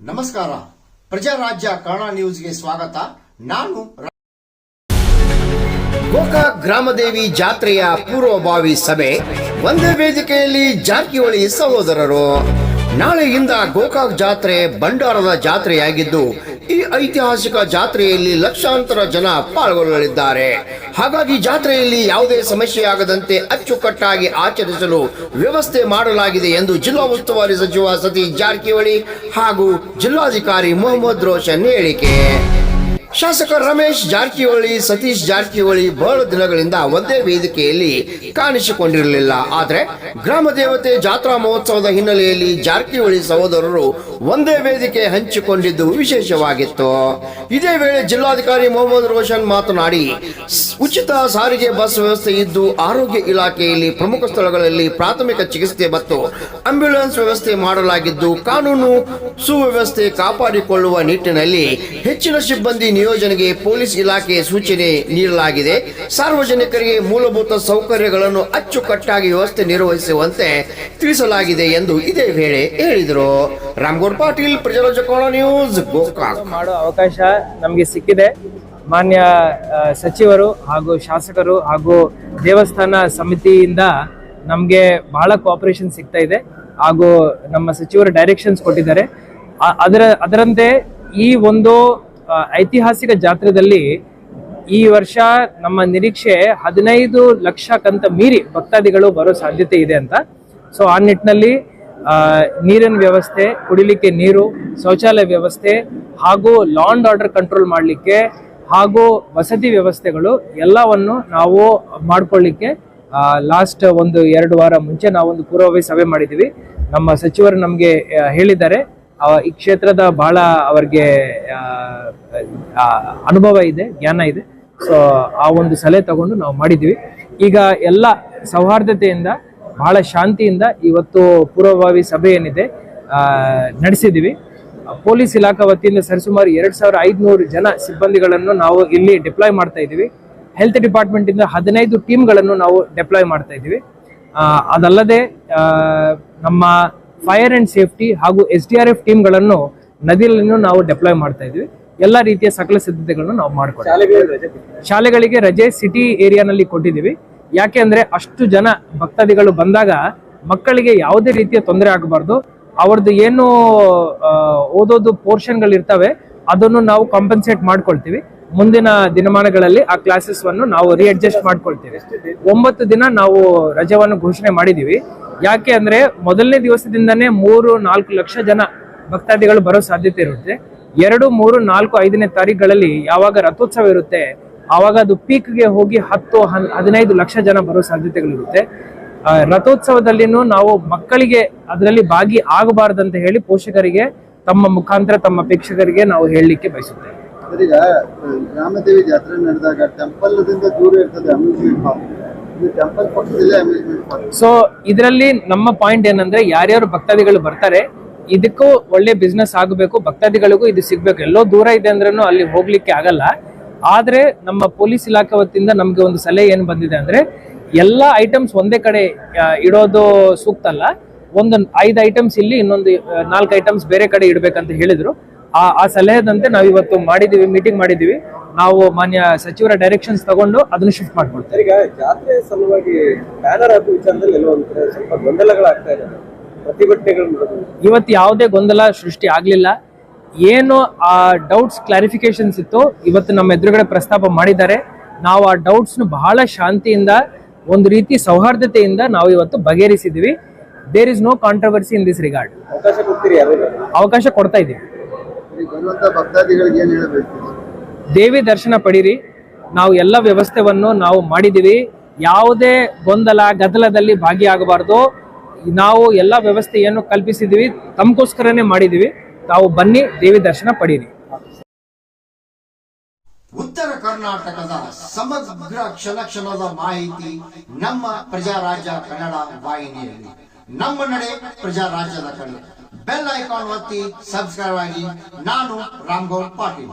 ನಮಸ್ಕಾರ, ಪ್ರಜಾರಾಜ್ಯ ಕನ್ನಡ ನ್ಯೂಸ್ಗೆ ಸ್ವಾಗತ. ನಾನು ಗೋಕಾಕ್ ಗ್ರಾಮದೇವಿ ಜಾತ್ರೆಯ ಪೂರ್ವಭಾವಿ ಸಭೆ, ಒಂದೇ ವೇದಿಕೆಯಲ್ಲಿ ಜಾರಕಿಹೊಳಿ ಸಹೋದರರು. ನಾಳೆಯಿಂದ ಗೋಕಾಕ್ ಜಾತ್ರೆ ಭಂಡಾರದ ಜಾತ್ರೆಯಾಗಿದ್ದು, ಈ ಐತಿಹಾಸಿಕ ಜಾತ್ರೆಯಲ್ಲಿ ಲಕ್ಷಾಂತರ ಜನ ಪಾಲ್ಗೊಳ್ಳಲಿದ್ದಾರೆ. ಹಾಗಾಗಿ ಜಾತ್ರೆಯಲ್ಲಿ ಯಾವುದೇ ಸಮಸ್ಯೆಯಾಗದಂತೆ ಅಚ್ಚುಕಟ್ಟಾಗಿ ಆಚರಿಸಲು ವ್ಯವಸ್ಥೆ ಮಾಡಲಾಗಿದೆ ಎಂದು ಜಿಲ್ಲಾ ಉಸ್ತುವಾರಿ ಸಚಿವ ಸತೀಶ್ ಜಾರಕಿಹೊಳಿ ಹಾಗೂ ಜಿಲ್ಲಾಧಿಕಾರಿ ಮೊಹಮ್ಮದ್ ರೋಷನ್ ಹೇಳಿಕೆ. ಶಾಸಕ ರಮೇಶ್ ಜಾರಕಿಹೊಳಿ, ಸತೀಶ್ ಜಾರಕಿಹೊಳಿ ಬಹಳ ದಿನಗಳಿಂದ ಒಂದೇ ವೇದಿಕೆಯಲ್ಲಿ ಕಾಣಿಸಿಕೊಂಡಿರಲಿಲ್ಲ. ಆದರೆ ಗ್ರಾಮ ದೇವತೆ ಜಾತ್ರಾ ಮಹೋತ್ಸವದ ಹಿನ್ನೆಲೆಯಲ್ಲಿ ಜಾರಕಿಹೊಳಿ ಸಹೋದರರು ಒಂದೇ ವೇದಿಕೆ ಹಂಚಿಕೊಂಡಿದ್ದು ವಿಶೇಷವಾಗಿತ್ತು. ಇದೇ ವೇಳೆ ಜಿಲ್ಲಾಧಿಕಾರಿ ಮೊಹಮ್ಮದ್ ರೋಷನ್ ಮಾತನಾಡಿ, ಉಚಿತ ಸಾರಿಗೆ ಬಸ್ ವ್ಯವಸ್ಥೆ ಇದ್ದು, ಆರೋಗ್ಯ ಇಲಾಖೆಯಲ್ಲಿ ಪ್ರಮುಖ ಸ್ಥಳಗಳಲ್ಲಿ ಪ್ರಾಥಮಿಕ ಚಿಕಿತ್ಸೆ ಮತ್ತು ಆಂಬ್ಯುಲೆನ್ಸ್ ವ್ಯವಸ್ಥೆ ಮಾಡಲಾಗಿದ್ದು, ಕಾನೂನು ಸುವ್ಯವಸ್ಥೆ ಕಾಪಾಡಿಕೊಳ್ಳುವ ನಿಟ್ಟಿನಲ್ಲಿ ಹೆಚ್ಚಿನ ಸಿಬ್ಬಂದಿ ನಿಯೋಜನೆಗೆ ಪೊಲೀಸ್ ಇಲಾಖೆ ಸೂಚನೆ ನೀಡಲಾಗಿದೆ. ಸಾರ್ವಜನಿಕರಿಗೆ ಮೂಲಭೂತ ಸೌಕರ್ಯಗಳನ್ನು ಅಚ್ಚುಕಟ್ಟಾಗಿ ವ್ಯವಸ್ಥೆ ನಿರ್ವಹಿಸುವಂತೆ ತಿಳಿಸಲಾಗಿದೆ ಎಂದು ಇದೇ ವೇಳೆ ಹೇಳಿದರು. ರಾಮಗೌಡ ಪಾಟೀಲ್, ಪ್ರಜಾರಾಜ್ಯ ಕನ್ನಡ ನ್ಯೂಸ್, ಗೋಕಾಕ್. ಮಾಡೋ ಅವಕಾಶ ನಮಗೆ ಸಿಕ್ಕಿದೆ. ಮಾನ್ಯ ಸಚಿವರು ಹಾಗೂ ಶಾಸಕರು ಹಾಗೂ ದೇವಸ್ಥಾನ ಸಮಿತಿಯಿಂದ ನಮಗೆ ಬಹಳ ಕೋಆಪರೇಷನ್ ಸಿಗ್ತಾ ಇದೆ ಹಾಗೂ ನಮ್ಮ ಸಚಿವರು ಡೈರೆಕ್ಷನ್ಸ್ ಕೊಟ್ಟಿದ್ದಾರೆ. ಅದರಂತೆ ಈ ಒಂದು ಐತಿಹಾಸಿಕ ಜಾತ್ರೆಯಲ್ಲಿ ಈ ವರ್ಷ ನಮ್ಮ ನಿರೀಕ್ಷೆ 15 ಲಕ್ಷಕ್ಕಂತ ಮೀರಿ ಭಕ್ತಾದಿಗಳು ಬರೋ ಸಾಧ್ಯತೆ ಇದೆ ಅಂತ. ಸೊ ಆ ನಿಟ್ಟಿನಲ್ಲಿ ನೀರಿನ ವ್ಯವಸ್ಥೆ, ಕುಡಿಲಿಕ್ಕೆ ನೀರು, ಶೌಚಾಲಯ ವ್ಯವಸ್ಥೆ ಹಾಗೂ ಲಾ ಅಂಡ್ ಆರ್ಡರ್ ಕಂಟ್ರೋಲ್ ಮಾಡಲಿಕ್ಕೆ ಹಾಗೂ ವಸತಿ ವ್ಯವಸ್ಥೆಗಳು ಎಲ್ಲವನ್ನು ನಾವು ಮಾಡ್ಕೊಳ್ಳಿಕ್ಕೆ ಲಾಸ್ಟ್ 1-2 ವಾರ ಮುಂಚೆ ನಾವೊಂದು ಪೂರ್ವಭಾವಿ ಸಭೆ ಮಾಡಿದ್ದೀವಿ. ನಮ್ಮ ಸಚಿವರು ನಮಗೆ ಹೇಳಿದ್ದಾರೆ, ಈ ಕ್ಷೇತ್ರದ ಬಹಳ ಅವರಿಗೆ ಅನುಭವ ಇದೆ, ಜ್ಞಾನ ಇದೆ. ಸೊ ಆ ಒಂದು ಸಲಹೆ ತಗೊಂಡು ನಾವು ಮಾಡಿದ್ವಿ. ಈಗ ಎಲ್ಲ ಸೌಹಾರ್ದತೆಯಿಂದ ಬಹಳ ಶಾಂತಿಯಿಂದ ಇವತ್ತು ಪೂರ್ವಭಾವಿ ಸಭೆ ಏನಿದೆ ನಡೆಸಿದ್ದೀವಿ. ಪೊಲೀಸ್ ಇಲಾಖೆ ವತಿಯಿಂದ ಸರಿಸುಮಾರು 2500 ಜನ ಸಿಬ್ಬಂದಿಗಳನ್ನು ನಾವು ಇಲ್ಲಿ ಡಿಪ್ಲಾಯ್ ಮಾಡ್ತಾ ಇದ್ದೀವಿ. ಹೆಲ್ತ್ ಡಿಪಾರ್ಟ್ಮೆಂಟ್ ಇಂದ 15 ಟೀಮ್ಗಳನ್ನು ನಾವು ಡಿಪ್ಲಾಯ್ ಮಾಡ್ತಾ ಇದ್ದೀವಿ. ಅದಲ್ಲದೆ ನಮ್ಮ ಫೈರ್ ಅಂಡ್ ಸೇಫ್ಟಿ ಹಾಗೂ SDRF ಟೀಮ್ಗಳನ್ನು ನದಿಯನ್ನು ನಾವು ಡಿಪ್ಲಾಯ್ ಮಾಡ್ತಾ ಇದ್ವಿ. ಎಲ್ಲ ರೀತಿಯ ಸಕಲ ಸಿದ್ಧತೆಗಳನ್ನು ನಾವು ಮಾಡ್ಕೊಳ್ತೀವಿ. ಶಾಲೆಗಳಿಗೆ ರಜೆ ಸಿಟಿ ಏರಿಯಾನಲ್ಲಿ ಕೊಟ್ಟಿದ್ದೀವಿ. ಯಾಕೆ ಅಂದ್ರೆ ಅಷ್ಟು ಜನ ಭಕ್ತಾದಿಗಳು ಬಂದಾಗ ಮಕ್ಕಳಿಗೆ ಯಾವುದೇ ರೀತಿಯ ತೊಂದರೆ ಆಗಬಾರ್ದು. ಅವ್ರದ್ದು ಏನು ಓದೋದು ಪೋರ್ಷನ್ಗಳು ಇರ್ತವೆ ಅದನ್ನು ನಾವು ಕಾಂಪನ್ಸೇಟ್ ಮಾಡ್ಕೊಳ್ತೀವಿ. ಮುಂದಿನ ದಿನಮಾನಗಳಲ್ಲಿ ಆ ಕ್ಲಾಸಸ್ ವನ್ನು ನಾವು ರಿಅಡ್ಜಸ್ಟ್ ಮಾಡ್ಕೊಳ್ತೀವಿ. 9 ದಿನ ನಾವು ರಜೆವನ್ನು ಘೋಷಣೆ ಮಾಡಿದೀವಿ. ಯಾಕೆ ಅಂದ್ರೆ ಮೊದಲನೇ ದಿವಸದಿಂದನೇ 3-4 ಲಕ್ಷ ಜನ ಭಕ್ತಾದಿಗಳು ಬರೋ ಸಾಧ್ಯತೆ ಇರುತ್ತೆ. 2, 3, 4, 5ನೇ ತಾರೀಖುಗಳಲ್ಲಿ ಯಾವಾಗ ರಥೋತ್ಸವ ಇರುತ್ತೆ ಆವಾಗ ಅದು ಪೀಕ್ಗೆ ಹೋಗಿ 10-15 ಲಕ್ಷ ಜನ ಬರೋ ಸಾಧ್ಯತೆಗಳಿರುತ್ತೆ. ರಥೋತ್ಸವದಲ್ಲಿನೂ ನಾವು ಮಕ್ಕಳಿಗೆ ಅದರಲ್ಲಿ ಭಾಗಿ ಆಗಬಾರ್ದಂತ ಹೇಳಿ ಪೋಷಕರಿಗೆ ತಮ್ಮ ಮುಖಾಂತರ ತಮ್ಮ ಪ್ರೇಕ್ಷಕರಿಗೆ ನಾವು ಹೇಳಲಿಕ್ಕೆ ಬಯಸುತ್ತೇವೆ. ಈಗ ಗ್ರಾಮದೇವಿ ಜಾತ್ರೆ ನಡೆದಾಗ ಟೆಂಪಲ್ ದೂರ ಇರ್ತದೆ ಅಮ್ಯೂಸ್ಮೆಂಟ್ ಪಾರ್ಕ್, ಟೆಂಪಲ್ ಪಕ್ಕದಲ್ಲೇ ಅಮ್ಯೂಸ್ಮೆಂಟ್ ಪಾರ್ಕ್. ಸೊ ಇದರಲ್ಲಿ ನಮ್ಮ ಪಾಯಿಂಟ್ ಏನಂದ್ರೆ ಯಾರ್ಯಾರು ಭಕ್ತಾದಿಗಳು ಬರ್ತಾರೆ ಇದಕ್ಕೂ ಒಳ್ಳೆ ಬಿಸ್ನೆಸ್ ಆಗಬೇಕು, ಭಕ್ತಾದಿಗಳಿಗೂ ಇದು ಸಿಗ್ಬೇಕು. ಎಲ್ಲೋ ದೂರ ಇದೆ ಅಂದ್ರೂ ಅಲ್ಲಿ ಹೋಗ್ಲಿಕ್ಕೆ ಆಗಲ್ಲ. ಆದ್ರೆ ನಮ್ಮ ಪೊಲೀಸ್ ಇಲಾಖೆ ವತಿಯಿಂದ ನಮ್ಗೆ ಒಂದು ಸಲಹೆ ಏನ್ ಬಂದಿದೆ ಅಂದ್ರೆ ಎಲ್ಲಾ ಐಟಮ್ಸ್ ಒಂದೇ ಕಡೆ ಇಡೋದು ಸೂಕ್ತ ಅಲ್ಲ. 5 ಐಟಮ್ಸ್ ಇಲ್ಲಿ, ಇನ್ನೊಂದು 4 ಐಟಮ್ಸ್ ಬೇರೆ ಕಡೆ ಇಡ್ಬೇಕಂತ ಹೇಳಿದ್ರು. ಆ ಸಲಹೆದಂತೆ ನಾವು ಇವತ್ತು ಮಾಡಿದೀವಿ, ಮೀಟಿಂಗ್ ಮಾಡಿದೀವಿ. ನಾವು ಮಾನ್ಯ ಸಚಿವರ ಡೈರೆಕ್ಷನ್ಸ್ ತಗೊಂಡು ಅದನ್ನು ಶಿಫ್ಟ್ ಮಾಡ್ಕೊಳ್ತೀವಿ. ಈಗ ಜಾತ್ರೆ ಸಲುವಾಗಿ ಬ್ಯಾನರ್ ಹಾಕುವ ವಿಚಾರದಲ್ಲಿ ಎಲ್ಲೋ ಸ್ವಲ್ಪ ಗೊಂದಲಗಳಾಗ್ತಾ ಇದೆ, ಪ್ರತಿಭಟನೆಗಳು. ಇವತ್ತು ಯಾವುದೇ ಗೊಂದಲ ಸೃಷ್ಟಿ ಆಗ್ಲಿಲ್ಲ. ಏನು ಆ ಡೌಟ್ಸ್ ಕ್ಲಾರಿಫಿಕೇಶನ್ಸ್ ಇತ್ತು ಇವತ್ತು ನಮ್ಮ ಎದುರುಗಡೆ ಪ್ರಸ್ತಾಪ ಮಾಡಿದ್ದಾರೆ. ನಾವು ಆ ಡೌಟ್ಸ್ ಬಹಳ ಶಾಂತಿಯಿಂದ ಒಂದು ರೀತಿ ಸೌಹಾರ್ದತೆಯಿಂದ ನಾವು ಇವತ್ತು ಬಗೆಹರಿಸಿದೀವಿ. There is no controversy in this regard. ಅವಕಾಶ ಕೊಡ್ತಾ ಇದ್ದೀವಿ. ದೇವಿ ದರ್ಶನ ಪಡೀರಿ. ನಾವು ಎಲ್ಲ ವ್ಯವಸ್ಥೆಯನ್ನು ನಾವು ಮಾಡಿದೀವಿ. ಯಾವುದೇ ಗೊಂದಲ ಗದ್ದಲದಲ್ಲಿ ಭಾಗಿಯಾಗಬಾರ್ದು. ನಾವು ಎಲ್ಲ ವ್ಯವಸ್ಥೆಯನ್ನು ಕಲ್ಪಿಸಿದೀವಿ, ತಮಗೋಸ್ಕರನೇ ಮಾಡಿದೀವಿ. ತಾವು ಬನ್ನಿ, ದೇವಿ ದರ್ಶನ ಪಡೀರಿ. ಉತ್ತರ ಕರ್ನಾಟಕದ ಸಮಗ್ರ ಕ್ಷಣದ ಮಾಹಿತಿ ನಮ್ಮ ಪ್ರಜಾರಾಜ್ಯ ಕನ್ನಡ ವಾಹಿನಿಯಲ್ಲಿ. ನಮ್ಮ ನಡೆ ಪ್ರಜಾರಾಜ್ಯದ ಕಡೆ. ಬೆಲ್ ಐಕಾನ್ ಒತ್ತಿ ಸಬ್ಸ್ಕ್ರೈಬ್ ಆಗಿ. ನಾನು ರಾಮಗೌಡ ಪಾಟೀಲ್.